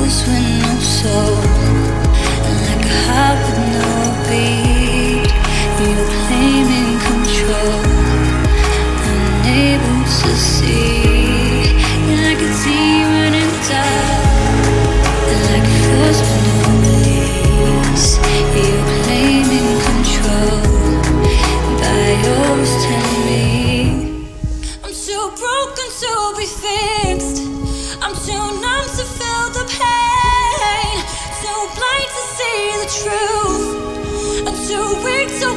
ghost with no soul, and like a heart with no beat. You're claiming control, unable to see. You're like a demon in dark, like a force with no release. You're claiming control by always telling me I'm too broken to be fixed. I'm too numb to feel the pain, too blind to see the truth. I'm too weak to